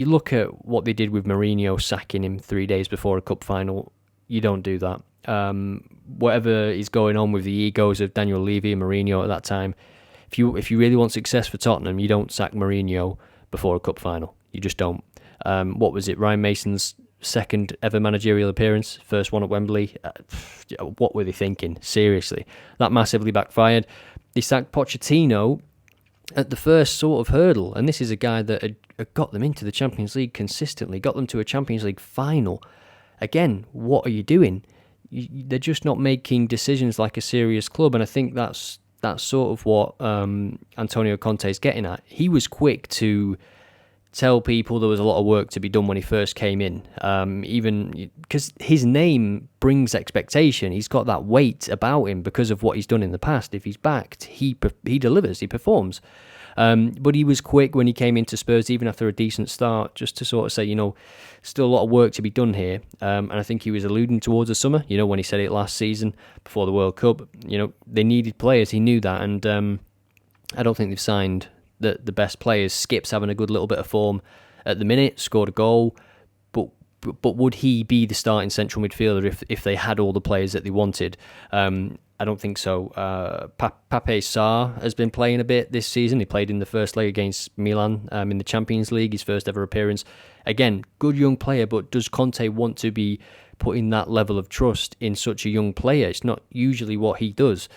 You look at what they did with Mourinho sacking him 3 days before a cup final. You don't do that. Whatever is going on with the egos of Daniel Levy and Mourinho at that time, if you really want success for Tottenham, you don't sack Mourinho before a cup final. You just don't. What was it? Ryan Mason's second ever managerial appearance, first one at Wembley. What were they thinking? Seriously, that massively backfired. They sacked Pochettino at the first sort of hurdle, and this is a guy that had got them into the Champions League consistently, got them to a Champions League final. Again, what are you doing? They're just not making decisions like a serious club, and I think that's sort of what Antonio Conte is getting at. He was quick to tell people there was a lot of work to be done when he first came in, even because his name brings expectation. He's got that weight about him because of what he's done in the past. If he's backed, he delivers, he performs. But he was quick when he came into Spurs, even after a decent start, just to sort of say, still a lot of work to be done here. And I think he was alluding towards the summer, when he said it last season before the World Cup. They needed players. He knew that. And I don't think they've signed the best players. Skip's having a good little bit of form at the minute, scored a goal. But would he be the starting central midfielder if they had all the players that they wanted? I don't think so. Pape Sarr has been playing a bit this season. He played in the first leg against Milan in the Champions League, his first ever appearance. Again, good young player, but does Conte want to be putting that level of trust in such a young player? It's not usually what he does.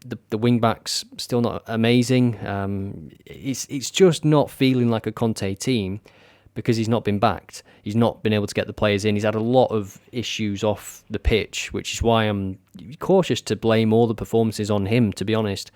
The wing-backs still not amazing. It's just not feeling like a Conte team because he's not been backed. He's not been able to get the players in. He's had a lot of issues off the pitch, which is why I'm cautious to blame all the performances on him, to be honest.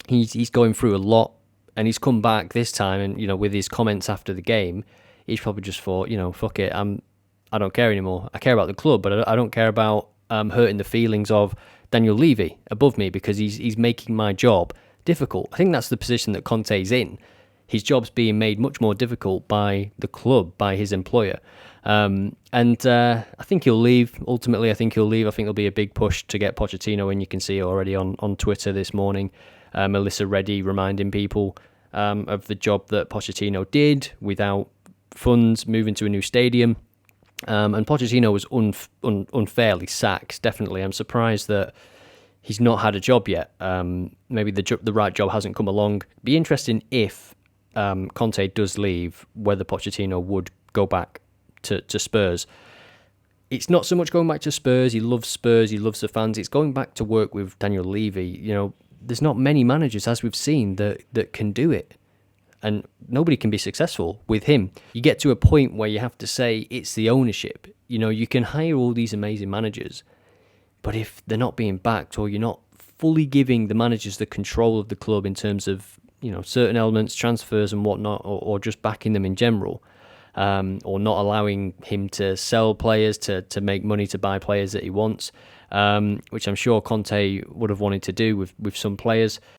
He's going through a lot, and he's come back this time, and, with his comments after the game, he's probably just thought, fuck it, I don't care anymore. I care about the club, but I don't care about hurting the feelings of Daniel Levy above me because he's making my job difficult. I think that's the position that Conte's in. His job's being made much more difficult by the club, by his employer. And I think he'll leave. Ultimately, I think he'll leave. I think there'll be a big push to get Pochettino in. You can see it already on Twitter this morning. Melissa Reddy reminding people of the job that Pochettino did without funds, moving to a new stadium. And Pochettino was unfairly sacked, definitely. I'm surprised that he's not had a job yet. Maybe the right job hasn't come along. Be interesting if Conte does leave, whether Pochettino would go back to Spurs. It's not so much going back to Spurs. He loves Spurs. He loves the fans. It's going back to work with Daniel Levy. There's not many managers, as we've seen, that can do it. And nobody can be successful with him. You get to a point where you have to say it's the ownership. You can hire all these amazing managers, but if they're not being backed or you're not fully giving the managers the control of the club in terms of certain elements, transfers and whatnot, or just backing them in general, or not allowing him to sell players to make money to buy players that he wants, which I'm sure Conte would have wanted to do with some players.